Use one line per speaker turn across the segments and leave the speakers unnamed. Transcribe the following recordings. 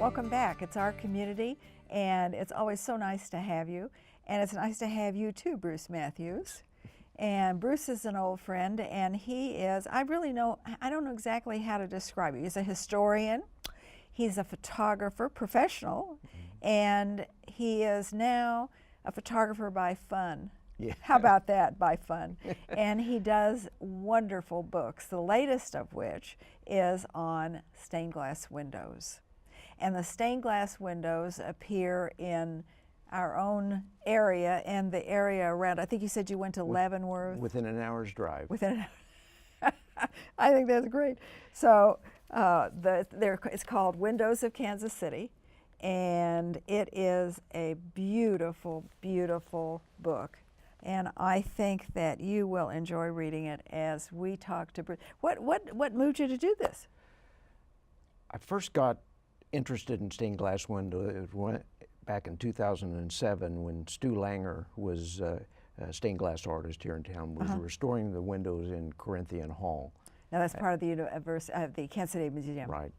Welcome back. It's our community, and it's always so nice to have you. And it's nice to have you too, Bruce Mathews. And Bruce is an old friend, and he is, I don't know exactly how to describe him. He's a historian, he's a photographer, professional, and he is now a photographer by fun.
Yeah.
How about that, by fun? And he does wonderful books, the latest of which is on stained glass windows. And the stained glass windows appear in our own area and the area around. I think you said you went to Leavenworth.
Within an hour's drive.
Within an hour. I think that's great. So it's called Windows of Kansas City, and it is a beautiful, beautiful book. And I think that you will enjoy reading it as we talk to Bruce. What moved you to do this?
I first got interested in stained glass windows back in 2007 when Stu Langer was a stained glass artist here in town, was restoring the windows in Corinthian Hall.
Now that's part of the Kansas City Museum.
Right.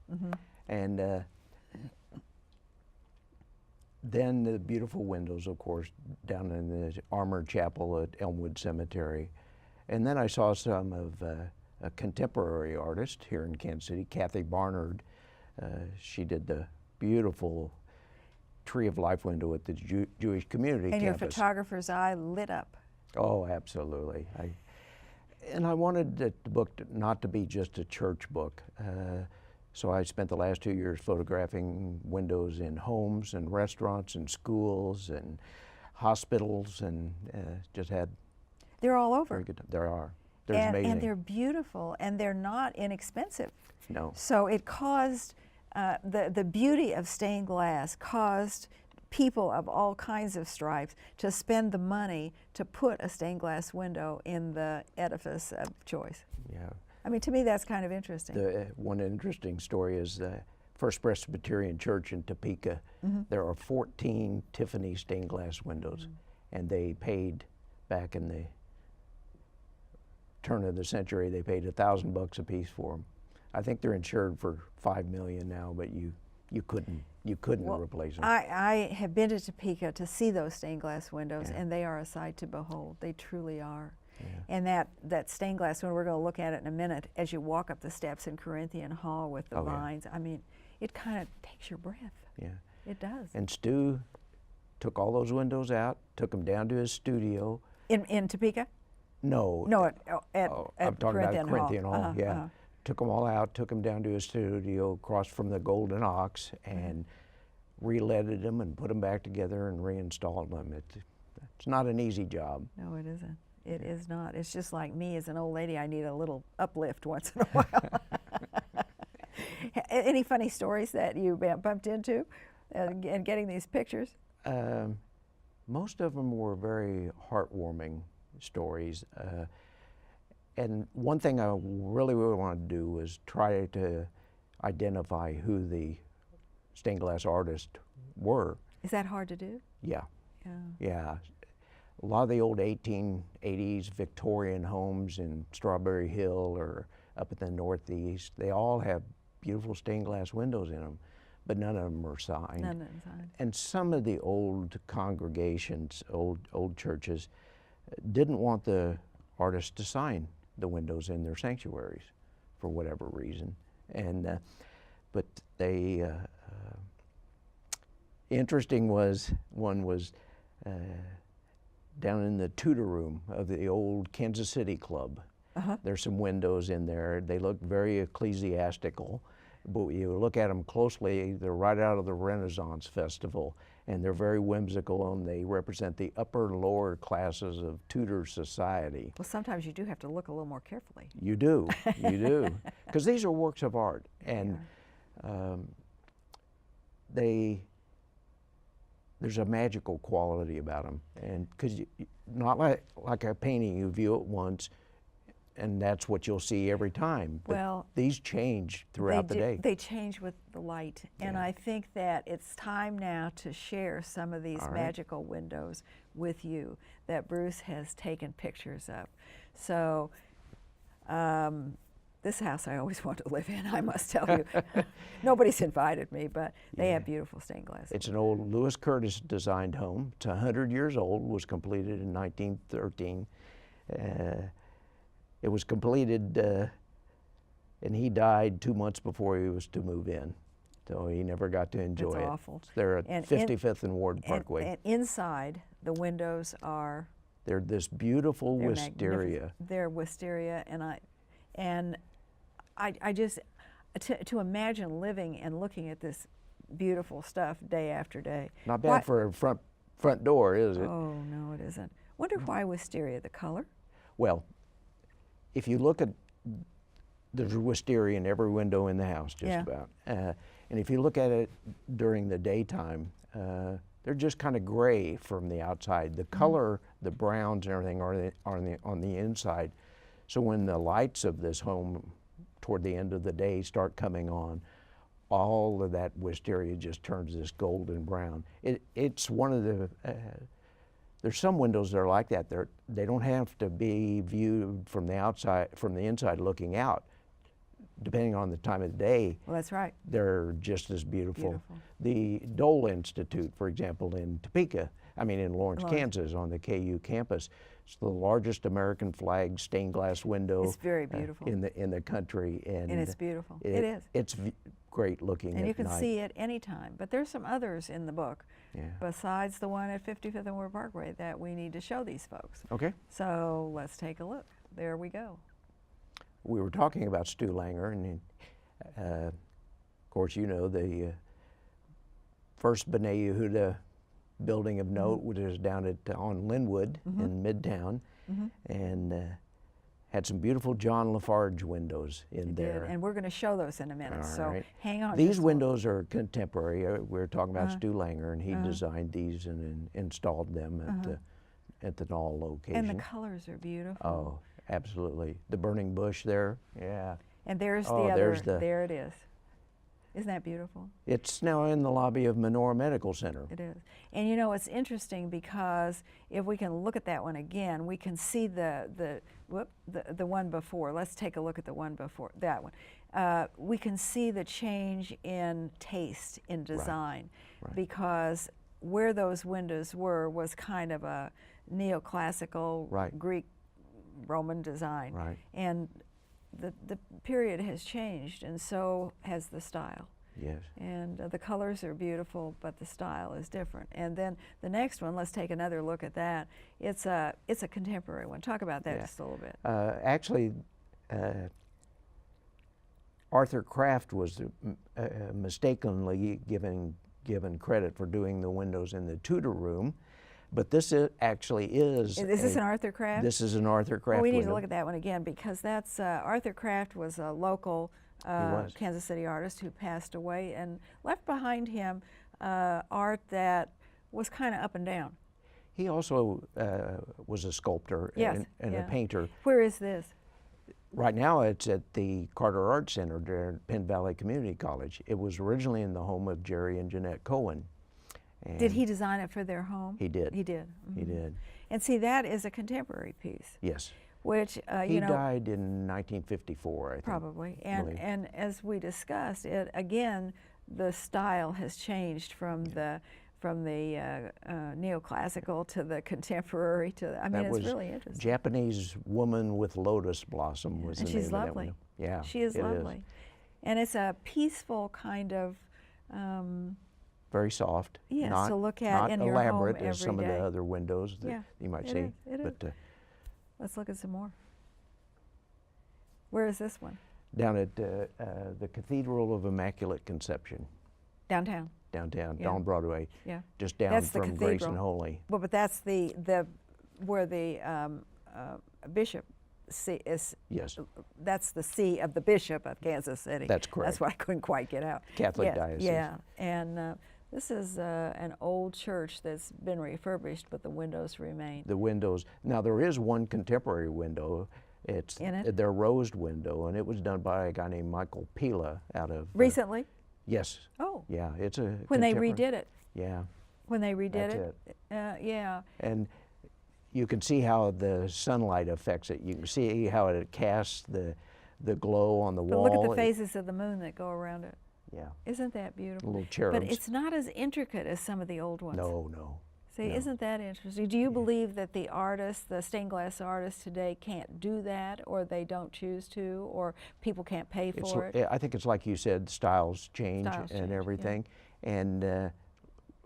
And then the beautiful windows, of course, down in the Armored Chapel at Elmwood Cemetery. And then I saw some of a contemporary artist here in Kansas City, Kathy Barnard. She did the beautiful Tree of Life window at the Jewish Community
And
Campus.
your photographer's eye lit up.
Oh, absolutely. And I wanted the book not to be just a church book. So I spent the last 2 years photographing windows in homes and restaurants and schools and hospitals, and just had
They're all over.
very good time. There are. They're amazing.
And they're beautiful, and they're not inexpensive.
No.
So it caused, the beauty of stained glass caused people of all kinds of stripes to spend the money to put a stained glass window in the edifice of choice.
Yeah.
I mean, to me, that's kind of interesting.
One interesting story is the First Presbyterian Church in Topeka. There are 14 Tiffany stained glass windows, and they paid, back in the turn of the century, they paid $1,000 a piece for them. I think they're insured for $5 million now, but you couldn't replace them.
I have been to Topeka to see those stained glass windows, and they are a sight to behold. They truly are. Yeah. And that stained glass, when we're going to look at it in a minute, as you walk up the steps in Corinthian Hall with the vines, I mean, it kind of takes your breath. Yeah. It does.
And Stu took all those windows out, took them down to his studio.
In Topeka?
No.
No, at
I'm talking
Corinthian
about Corinthian Hall.
Hall.
Yeah. Took them all out, took them down to his studio across from the Golden Ox, and re-leaded them and put them back together and reinstalled them. It's not an easy job.
No, it isn't. It is not. It's just like me as an old lady. I need a little uplift once in a while. Any funny stories that you bumped into in getting these pictures?
Most of them were very heartwarming stories. And one thing I really wanted to do was try to identify who the stained glass artists were.
Is that hard to do?
Yeah.
Yeah.
Yeah. A lot of the old 1880s Victorian homes in Strawberry Hill or up at the Northeast, they all have beautiful stained glass windows in them, but none of them are signed.
None of them signed.
And some of the old congregations, old churches, didn't want the artists to sign the windows in their sanctuaries for whatever reason. And but they, interesting was, one was down in the Tudor room of the old Kansas City Club. There's some windows in there. They look very ecclesiastical, but you look at them closely, they're right out of the Renaissance Festival, and they're very whimsical, and they represent the upper and lower classes of Tudor society.
Well, sometimes you do have to look a little more carefully.
You do, you do. Because these are works of art, and there's a magical quality about them. And because not like a painting, you view it once, and that's what you'll see every time. But
well,
these change throughout the day.
They change with the light, and I think that it's time now to share some of these magical windows with you that Bruce has taken pictures of. So this house I always wanted to live in, I must tell you. Nobody's invited me, but they have beautiful stained glass.
It's an old Lewis Curtis designed home. It's 100 years old, was completed in 1913. It was completed, and he died 2 months before he was to move in. So he never got to enjoy it.
It's awful.
They're at
And
55th and Ward Parkway.
And inside, the windows are...
They're this beautiful
They're
wisteria.
They're wisteria, and I just, to imagine living and looking at this beautiful stuff day after day.
Not bad for a front door, is it?
Oh, no, it isn't. Wonder why wisteria, the color?
Well, if you look at, there's wisteria in every window in the house, just about. And if you look at it during the daytime, they're just kind of gray from the outside. The color, the browns and everything are on the inside. So when the lights of this home toward the end of the day start coming on, all of that wisteria just turns this golden brown. It's one of the, there's some windows that are like that. They don't have to be viewed from the outside, from the inside looking out. Depending on the time of the day,
Well, that's right.
they're just as beautiful.
Beautiful.
The Dole Institute, for example, in Topeka, in Lawrence,
Lawrence.
Kansas, on the KU campus, it's the largest American flag stained glass window
It's very beautiful.
in the country, and
it's beautiful. It is.
It's great looking.
And
at
you can
night.
see it anytime. But there's some others in the book,
Yeah.
besides the one at 55th and Ward Parkway, that we need to show these folks.
Okay.
So let's take a look. There we go.
We were talking about Stu Langer, and of course, you know, the first B'nai Yehuda building of note, which is down on Linwood in Midtown, and had some beautiful John Lafarge windows in there.
And we're going to show those in a minute.
All
So
right.
hang on.
These
just a little.
windows are contemporary. We were talking about Stu Langer, and he designed these and installed them at the Knoll location.
And the colors are beautiful.
Oh, absolutely. The burning bush there, yeah.
And there's the
Oh,
other.
there's the-
There it is. Isn't that beautiful?
It's now in the lobby of Menorah Medical Center.
It is. And you know, it's interesting because if we can look at that one again, we can see the one before. Let's take a look at the one before, that one. We can see the change in taste, in design,
Right.
because where those windows were was kind of a neoclassical
Right.
Greek Roman design.
Right.
And the period has changed, and so has the style.
Yes.
And the colors are beautiful, but the style is different. And then the next one, let's take another look at that. It's a contemporary one. Talk about that just a little bit.
Actually, Arthur Kraft was mistakenly given credit for doing the windows in the Tudor room, but this actually is.
Is this an Arthur Kraft?
This is an Arthur Kraft
Well, we need
window.
to look at that one again, because that's Arthur Kraft was a local
was.
Kansas City artist who passed away and left behind him art that was kind of up and down.
He also was a sculptor
Yes,
and a painter.
Where is this?
Right now it's at the Carter Art Center there at Penn Valley Community College. It was originally in the home of Jerry and Jeanette Cohen. And
Did he design it for their home?
He did.
He did.
He did.
And see, that is a contemporary piece,
Yes.
which,
He
you know,
died in 1954, I think.
probably.
believe.
And as we discussed, it again, the style has changed from the neoclassical to the contemporary to. I mean,
That
it's
was
really interesting.
Japanese Woman with Lotus Blossom was
And
the
she's
name of that
lovely.
window. Yeah,
She is
it
lovely, and it's a peaceful kind of.
Very soft.
Yes,
not,
to look at
not
in your home
elaborate as
every
some of
day.
the other windows that
Yeah,
you might
it
see.
is, it is.
But
Let's look at some more. Where is this one?
down at the Cathedral of Immaculate Conception,
Downtown.
downtown,
Yeah.
on Broadway,
Yeah.
just down
That's the
from Grace
cathedral.
and Holy.
Well, but that's the where the bishop is.
Yes,
That's the see of the bishop of Kansas City.
That's correct.
That's what I couldn't quite get out.
Catholic
Yeah,
diocese.
Yeah, and this is an old church that's been refurbished, but the windows remain.
the windows. Now there is one contemporary window. It's
In it?
their rosed window, and it was done by a guy named Michael Pila out of.
Recently?
Yes.
Oh,
Yeah, it's a.
when they
contemporary-
redid it.
Yeah,
When they redid
That's
it. Yeah.
and you can see how the sunlight affects it. You can see how it casts the glow on the
But
wall.
look at the phases of the moon that go around it.
Yeah,
Isn't that beautiful?
little cherubs.
But it's not as intricate as some of the old ones.
No, no.
See,
no.
isn't that interesting? Do you believe that the artists, the stained glass artists today can't do that, or they don't choose to, or people can't pay for it?
I think it's like you said, styles change
Styles
and
change, yeah.
everything. And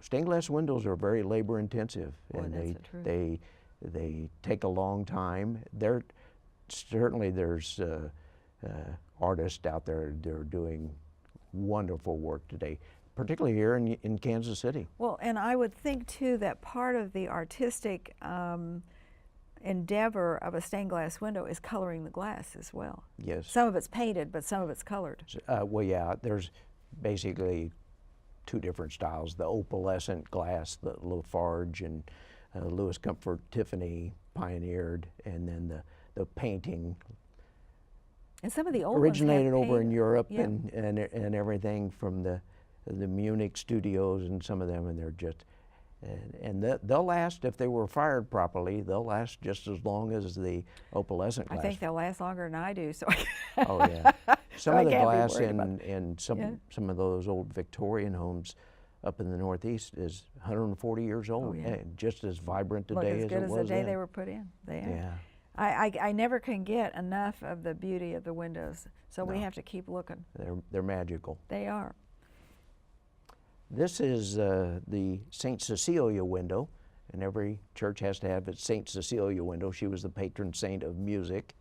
stained glass windows are very labor intensive.
Boy,
and
that's the truth.
they take a long time. Certainly there's artists out there that are doing wonderful work today, particularly here in Kansas City.
Well, and I would think too that part of the artistic endeavor of a stained glass window is coloring the glass as well.
Yes.
Some of it's painted, but some of it's colored.
Well, yeah, there's basically two different styles: the opalescent glass that Lafarge and Louis Comfort Tiffany pioneered, and then the painting.
And some of the old
originated
ones have
over in
paint.
Europe
Yeah.
and everything from the Munich studios and some of them, and they're just they'll last if they were fired properly. They'll last just as long as the opalescent glass.
I think they'll last longer than I do. So.
Oh yeah, some
I
of the
can't be
glass
worried about
in some
Yeah.
some of those old Victorian homes up in the Northeast is 140 years old,
yeah.
and just as vibrant
Look
today
as
as
good
it
as
was
the day
then.
they were put in. They are.
Yeah.
I never can get enough of the beauty of the windows, so we
No.
have to keep looking.
They're magical.
They are.
This is the St. Cecilia window, and every church has to have its St. Cecilia window. She was the patron saint of music,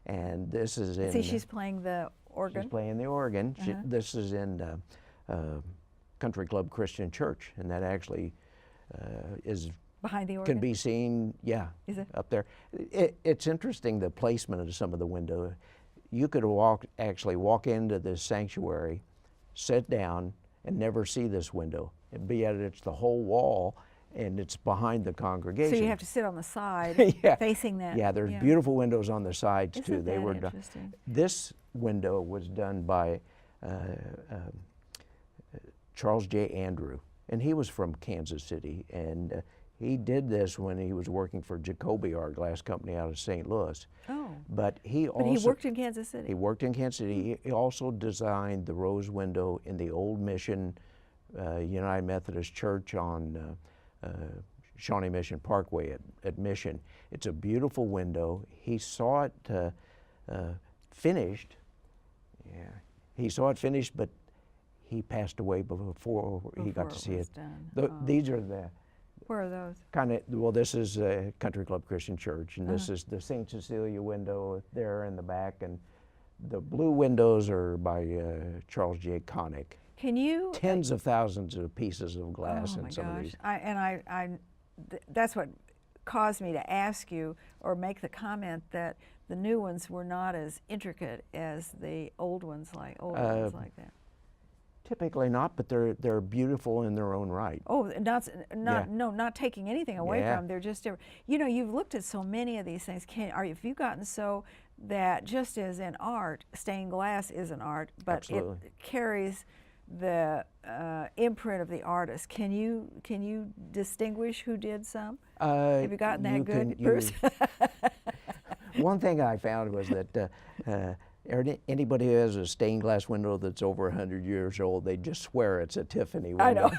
and this is in.
See, she's playing the organ.
She's playing the organ. This is in Country Club Christian Church, and that actually is
Behind the organ.
can be seen, yeah,
Is it?
up there. It's interesting, the placement of some of the window. You could actually walk into this sanctuary, sit down, and never see this window. And yet it's the whole wall, and it's behind the congregation.
So you have to sit on the side,
Yeah.
facing that.
Yeah, there's beautiful windows on the sides too.
Isn't
They
that
were done.
interesting?
This window was done by Charles J. Andrew, and he was from Kansas City, and he did this when he was working for Jacoby, our glass company out of St. Louis.
Oh.
But he
But he worked in Kansas City.
He worked in Kansas City. He also designed the rose window in the old Mission United Methodist Church on Shawnee Mission Parkway at Mission. It's a beautiful window. He saw it finished. Yeah, he saw it finished, but he passed away before he got to see
was
it.
done.
These are the
Where are those?
kind of, well, this is Country Club Christian Church, and this is the St. Cecilia window there in the back, and the blue windows are by Charles J. Connick.
Can you?
Tens of thousands of pieces of glass
Oh
in
my
some of
gosh!
these.
That's what caused me to ask you or make the comment that the new ones were not as intricate as the old ones, like that.
Typically not, but they're beautiful in their own right.
Oh, not taking anything away
Yeah.
from them. They're just different. You know, you've looked at so many of these things. Have you gotten so that just as in art, stained glass is an art, but
Absolutely.
it carries the imprint of the artist. Can you distinguish who did some? Have you gotten that good, Bruce?
One thing I found was that anybody who has a stained glass window that's over 100 years old, they just swear it's a Tiffany window.
I know.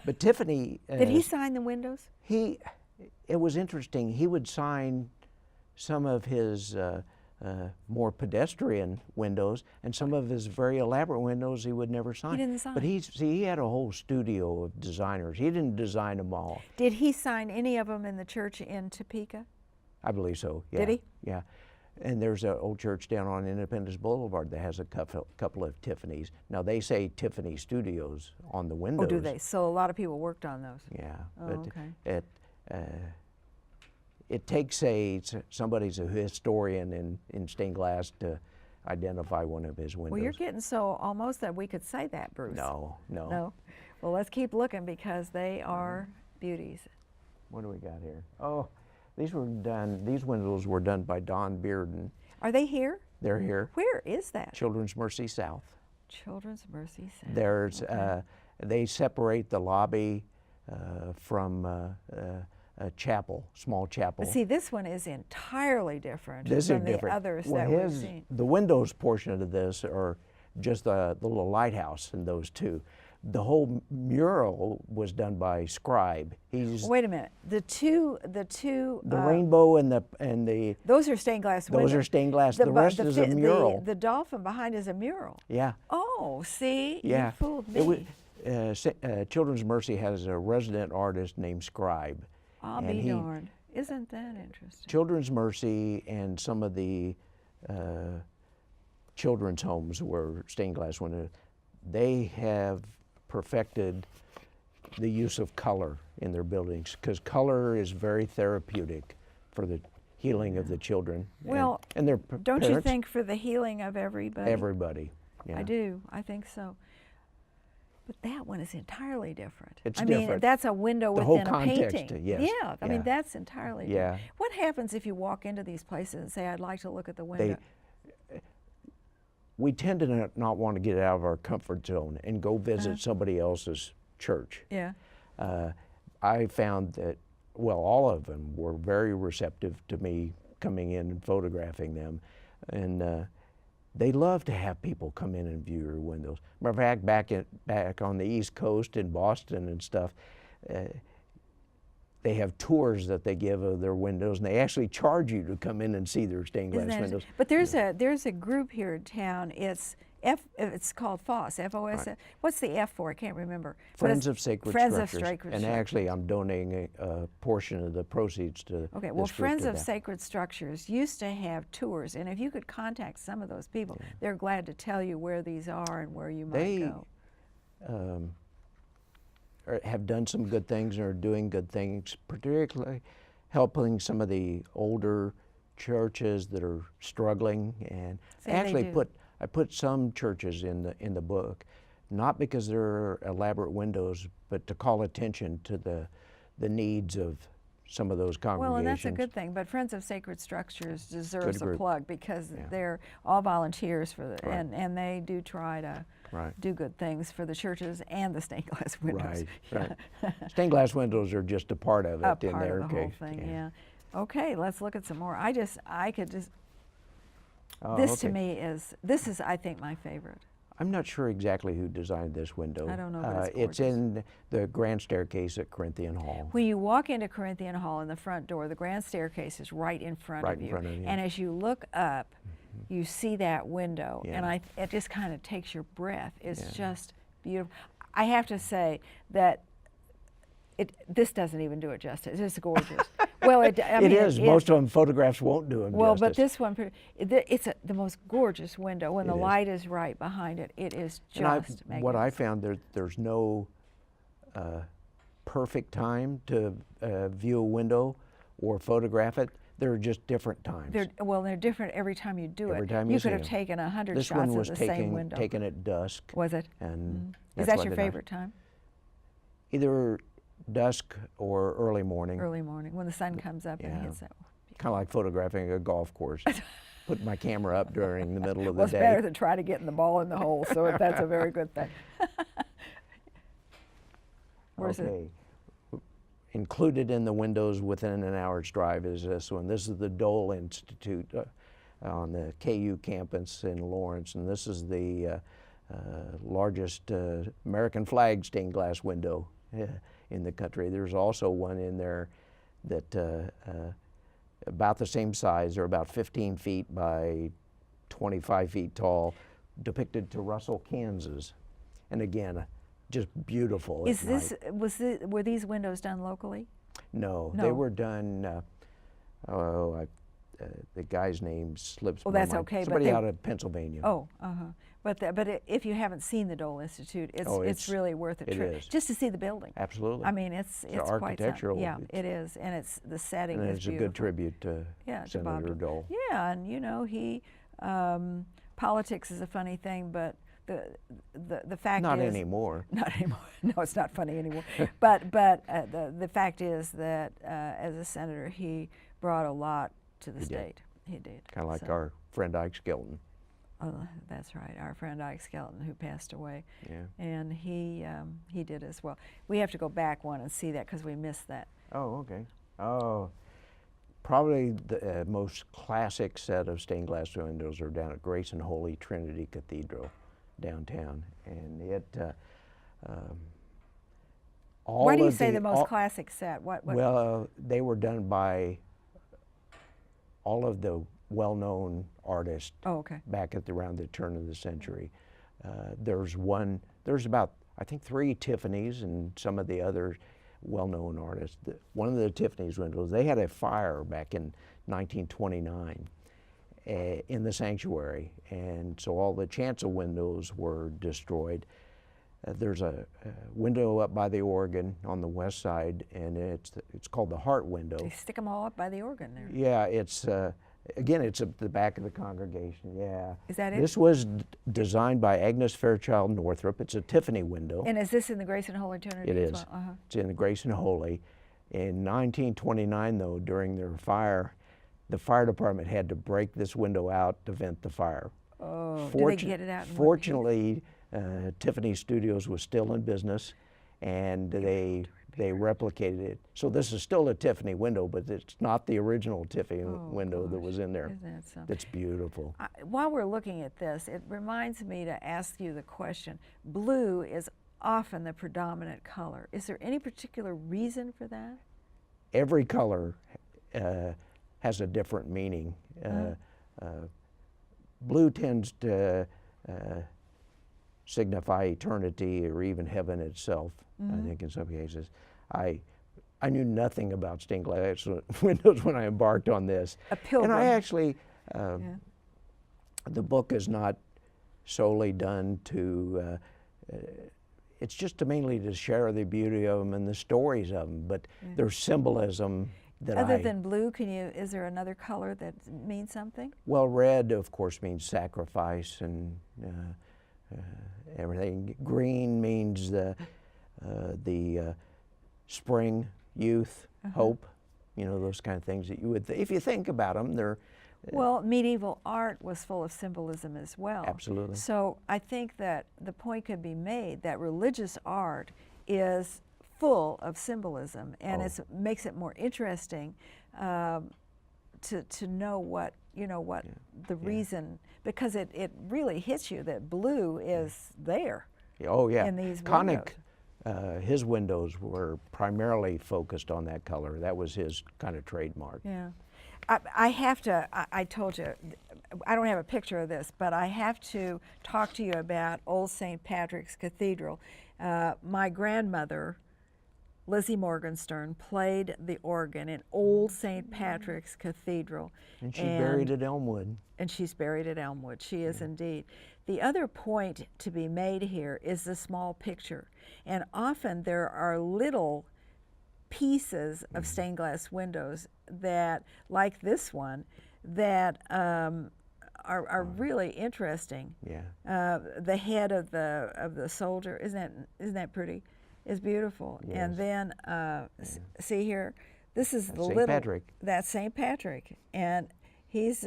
But Tiffany.
Did he sign the windows?
It was interesting. He would sign some of his more pedestrian windows, and some of his very elaborate windows he would never sign.
He didn't sign.
But he had a whole studio of designers. He didn't design them all.
Did he sign any of them in the church in Topeka?
I believe so. Yeah.
Did he?
Yeah. And there's an old church down on Independence Boulevard that has a couple of Tiffany's. Now they say Tiffany Studios on the windows.
Oh, do they? So a lot of people worked on those.
Yeah.
Oh,
but
okay.
it takes somebody's a historian in stained glass to identify one of his windows.
Well, you're getting so almost that we could say that, Bruce.
No.
No. Well, let's keep looking because they are beauties.
What do we got here? Oh, these windows were done by Don Bearden.
Are they here?
They're here.
Where is that?
Children's Mercy South.
Children's Mercy Center.
There's,
Okay.
they separate the lobby from chapel, small chapel.
But see, this one is entirely different
This
from
is
the
different.
others
Well,
that we've seen.
the windows portion of this are just the little lighthouse in those two. The whole mural was done by Scribe. He's
Wait a minute. The two.
the rainbow and the
Those are stained glass windows.
those are stained glass. The rest is a mural.
The dolphin behind is a mural.
Yeah.
Oh, see,
Yeah.
you fooled me.
Children's Mercy has a resident artist named Scribe.
I'll
and
be
he-
darned. Isn't that interesting?
Children's Mercy and some of the children's homes were stained glass windows. They have perfected the use of color in their buildings because color is very therapeutic for the healing of the children.
Well,
and their
Don't you
parents.
think for the healing of everybody?
Everybody. Yeah.
I do. I think so. But that one is entirely different.
It's
I mean,
different.
that's a window
The whole
within a
context,
painting.
yes.
Yeah, I mean,
Yeah.
that's entirely
Yeah.
different. What happens if you walk into these places and say, I'd like to look at the window?
We tend to not want to get out of our comfort zone and go visit
Uh-huh.
somebody else's church.
Yeah.
I found that, well, all of them were very receptive to me coming in and photographing them. And they love to have people come in and view your windows. Matter of fact, back on the East Coast in Boston and stuff, they have tours that they give of their windows, and they actually charge you to come in and see their stained glass
Isn't that
windows.
But there's a group here in town. It's called FOSS. FOS.
Right.
What's the F for? I can't remember. But
Friends
it's
of Sacred
Friends
Structures.
of Sacred
And
Structures.
actually, I'm donating a portion of the proceeds to
Okay,
this
well,
group
Friends
to
of
that.
Sacred Structures used to have tours, and if you could contact some of those people, they're glad to tell you where these are and where you might
They
go.
Have done some good things and are doing good things, particularly helping some of the older churches that are struggling. And
Say they
actually
do.
I put some churches in the book, not because they're elaborate windows, but to call attention to the needs of some of those congregations.
Well, and that's a good thing, but Friends of Sacred Structures deserves a
group.
plug because
Yeah.
they're all volunteers for the,
Right.
and they do try to
Right.
do good things for the churches and the stained glass windows.
Right, right. Stained glass windows are just a part of it
A
in
part
their
of the whole
case.
thing, yeah. Okay, let's look at some more. I could just,
Oh,
this to
okay.
me is, I think, my favorite.
I'm not sure exactly who designed this window.
I don't know, but it's
It's
gorgeous.
in the grand staircase at Corinthian Hall.
When you walk into Corinthian Hall in the front door, the grand staircase is right in front
Right
of
in
you.
front of you.
And as you look up, you see that window, and
Yeah.
it just kind of takes your breath. It's
Yeah.
just beautiful. I have to say that this doesn't even do it justice. It's gorgeous. Well, I
It
mean,
is. Most of them photographs won't do them
well,
justice.
but this one, it's the most gorgeous window. When
It
the
is.
light is right behind it, it is
And I've-
just
what I
magnificent.
found, there's no perfect time to view a window or photograph it. There are just different times.
They're different every time you do
Every
it.
time you see
could have
them.
taken 100
This
shots
one
of
was
the same window.
taken at dusk.
Was it?
And
Is
that's
that
why
your
they're nice.
favorite time?
Either dusk or early morning.
Early morning, when the sun comes up and
Yeah.
hits that.
Kind of like photographing a golf course. Put my camera up during the middle of
Well,
the
it's
day.
better than try to get in the ball in the hole, so that's a very good thing. Where's it?
Okay. Included in the windows within an hour's drive is this one. This is the Dole Institute on the KU campus in Lawrence, and this is the largest American flag stained glass window in the country. There's also one in there that about the same size, or about 15 feet by 25 feet tall, depicted to Russell, Kansas. And again, just beautiful.
Is
at
this
night.
were these windows done locally?
No,
No.
they were done. The guy's name slips.
Well,
my
that's
mind.
okay, but
Somebody
they-
out of Pennsylvania.
Oh, but if you haven't seen the Dole Institute, it's
Oh,
it's really worth a
it
trip
is.
just to see the building.
Absolutely.
I mean, it's quite
architectural.
something. Yeah, it is, and it's the setting
and
is
it's a
beautiful.
good tribute to
Yeah, to Bob
Senator Dole.
Yeah, and you know he politics is a funny thing, but the fact
Not
is
anymore.
Not anymore. No, it's not funny anymore. but the fact is that as a senator, he brought a lot to the
He did.
state. He did.
Kind of like
So,
our friend Ike Skelton.
that's right. Our friend Ike Skelton, who passed away,
Yeah.
and he did as well. We have to go back one and see that because we missed that.
Oh, okay. Oh, probably the most classic set of stained glass windows are down at Grace and Holy Trinity Cathedral downtown, and it all
Why do you
of
say the most
all-
classic set? What?
Well, they were done by all of the well-known artists
Oh, okay.
back at around the turn of the century. There's about, I think, 3 Tiffany's and some of the other well-known artists. One of the Tiffany's windows, they had a fire back in 1929 in the sanctuary, and so all the chancel windows were destroyed. There's a window up by the organ on the west side, and it's called the Heart Window.
They stick them all up by the organ there.
Yeah, it's again, it's at the back of the congregation. Yeah.
Is that it?
This was designed by Agnes Fairchild Northrup. It's a Tiffany window.
And is this in the Grace and Holy Trinity
It
as
is.
well? Uh-huh.
It's in the Grace and Holy. In 1929, though, during their fire, the fire department had to break this window out to vent the fire.
Oh, did they get it out? in one piece?
Fortunately, Tiffany Studios was still in business, and they replicated it. So this is still a Tiffany window, but it's not the original Tiffany window that was in there.
Isn't that something?
That's beautiful.
While we're looking at this, it reminds me to ask you the question. Blue is often the predominant color. Is there any particular reason for that?
Every color has a different meaning. Blue tends to signify eternity or even heaven itself, I think in some cases. I knew nothing about stained glass windows when I embarked on this.
A pilgrim.
And I actually, the book is not solely done to, it's just mainly to share the beauty of them and the stories of them, but there's symbolism that
Other than blue, is there another color that means something?
Well, red, of course, means sacrifice and everything. Green means the spring, youth, hope, you know, those kind of things that you would, if you think about them, they're...
Well, medieval art was full of symbolism as well.
Absolutely.
So I think that the point could be made that religious art is full of symbolism, and it makes it more interesting to know what, you know, what the reason, because it really hits you that blue is there.
Oh yeah.
In these
Connick,
windows.
his windows were primarily focused on that color. That was his kind of trademark.
Yeah. I have to, I told you, I don't have a picture of this, but I have to talk to you about Old St. Patrick's Cathedral. My grandmother, Lizzie Morgenstern, played the organ in Old St. Patrick's Cathedral.
And she's buried at Elmwood.
And she's buried at Elmwood. She is indeed. The other point to be made here is the small picture. And often there are little pieces of stained glass windows that, like this one, that are really interesting.
Yeah.
The head of the soldier, isn't that pretty? Is beautiful.
Yes.
And then see here, this is the
St.
little.
Patrick.
That's St. Patrick, and he's.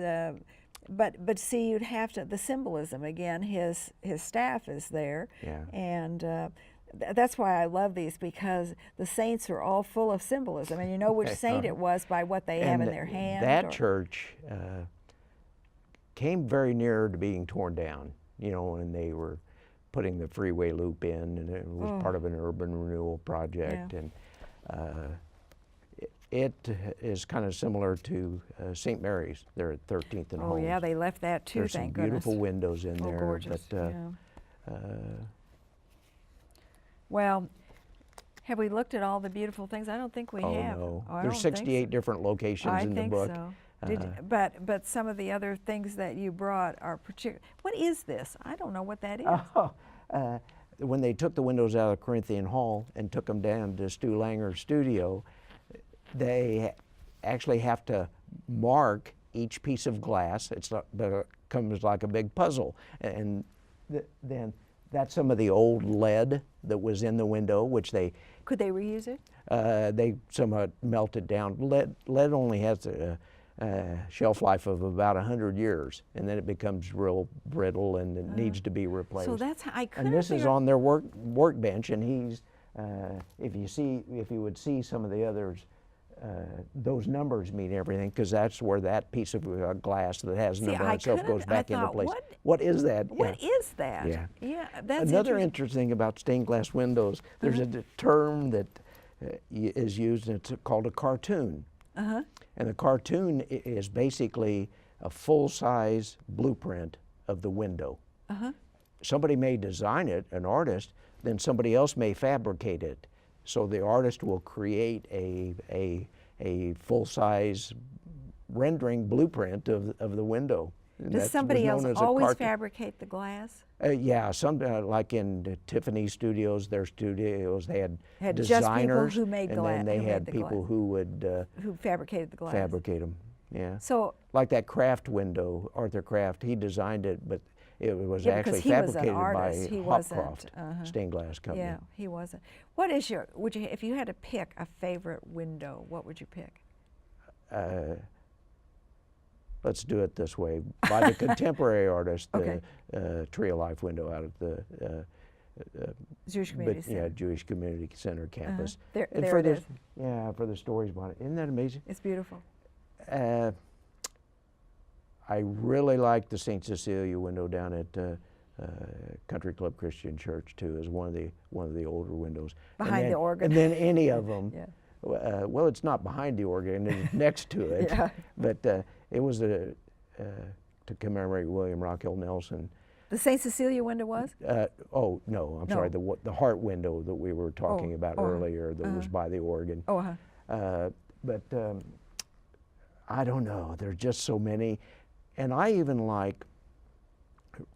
But see, you'd have to, the symbolism again. His staff is there.
Yeah.
And. That's why I love these, because the saints are all full of symbolism, and you know which saint it was by what they have in their hand.
That church came very near to being torn down, you know, when they were putting the freeway loop in, and it was part of an urban renewal project.
Yeah.
And it is kind of similar to St. Mary's. They're at 13th and Holmes.
Oh yeah, they left that too.
There's
Thank
some beautiful
goodness.
windows in there.
Gorgeous.
But,
Yeah. Well, have we looked at all the beautiful things? I don't think we have.
No.
Oh, I
There's
don't think
68 different locations
I
in the
think
book.
so. But some of the other things that you brought are particular. What is this? I don't know what that is.
When they took the windows out of Corinthian Hall and took them down to Stu Langer's studio, they actually have to mark each piece of glass. It becomes like a big puzzle. And then that's some of the old lead that was in the window, which they...
Could they reuse it?
They somewhat melted down. Lead only has a shelf life of about 100 years, and then it becomes real brittle and it needs to be replaced.
So that's how I couldn't
And this is
figure-
on their workbench, and he's, if you would see some of the others, those numbers mean everything because that's where that piece of glass that has a
See,
number on
I
itself
couldn't-
goes back
I
into
thought,
place.
what
is that?
What is that?
Yeah.
Yeah, that's
Another
interesting.
interesting thing about stained glass windows, there's a term that is used, and it's called a cartoon. And the cartoon is basically a full-size blueprint of the window. Somebody may design it, an artist, then somebody else may fabricate it. So the artist will create a full-size rendering blueprint of the window. And
Does
that
somebody
was
else
known as a
always
cartoon.
fabricate the glass?
Yeah, some like in Tiffany Studios, their studios, they had
Had just people
designers,
who made
and
gla-
then they
who made
had
the
people
glass.
who would
Who fabricated the glass?
fabricate them. Yeah,
So,
like that Kraft window, Arthur Kraft, he designed it, but it was
Yeah, because
actually
he was an
fabricated
artist.
by
He wasn't,
Hopcroft Stained Glass Company.
yeah, he wasn't. What is your, would you, if you had to pick a favorite window, what would you pick?
Let's do it this way. By the contemporary artist,
Okay.
the Tree of Life window out at the
Jewish Community Center.
Jewish Community Center campus.
There,
And
there
for
it
the,
is.
Yeah, for the stories behind it. Isn't that amazing?
It's beautiful.
I really like the St. Cecilia window down at Country Club Christian Church too. Is one of the older windows.
Behind the organ.
And then any of them.
Yeah.
Well, it's not behind the organ; it's next to it.
Yeah.
But it was to commemorate William Rockwell Nelson.
The St. Cecilia window was?
Oh no, I'm sorry. The heart window that we were talking about earlier that was by the organ.
Oh,
But I don't know. There's just so many, and I even like.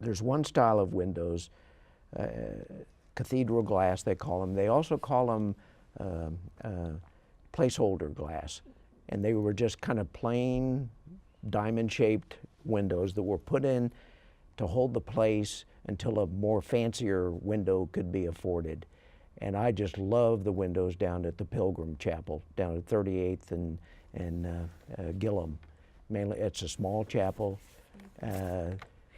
There's one style of windows, cathedral glass they call them. They also call them placeholder glass, and they were just kind of plain diamond-shaped windows that were put in to hold the place until a more fancier window could be afforded. And I just love the windows down at the Pilgrim Chapel, down at 38th and Gillum. Mainly, it's a small chapel.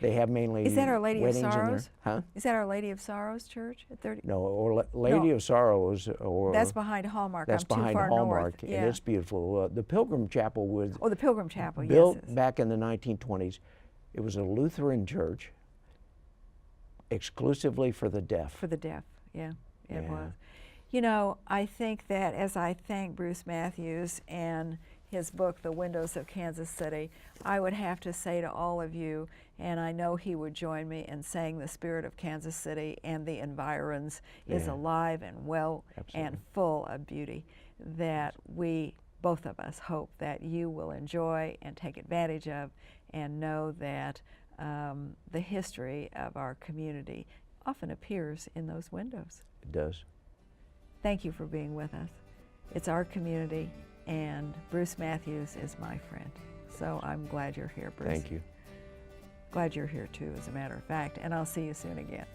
They have mainly
is that Our Lady of
weddings in there.
Sorrows?
Huh?
Is that Our Lady of Sorrows Church at 30?
No, or Lady of Sorrows, or
That's behind Hallmark.
that's
I'm
behind
too far
Hallmark,
north.
and it's beautiful. The Pilgrim Chapel was
Oh, the Pilgrim Chapel,
built
yes.
back in the 1920s. It was a Lutheran church, exclusively for the deaf.
For the deaf, yeah, it
Yeah.
was. You know, I think that as I thank Bruce Mathews and his book, The Windows of Kansas City, I would have to say to all of you, and I know he would join me in saying the spirit of Kansas City and the environs is
Yeah.
alive and well
Absolutely.
and full of beauty, that we, both of us, hope that you will enjoy and take advantage of and know that the history of our community often appears in those windows.
It does.
Thank you for being with us. It's our community, and Bruce Mathews is my friend. So I'm glad you're here, Bruce.
Thank you.
Glad you're here too, as a matter of fact, and I'll see you soon again.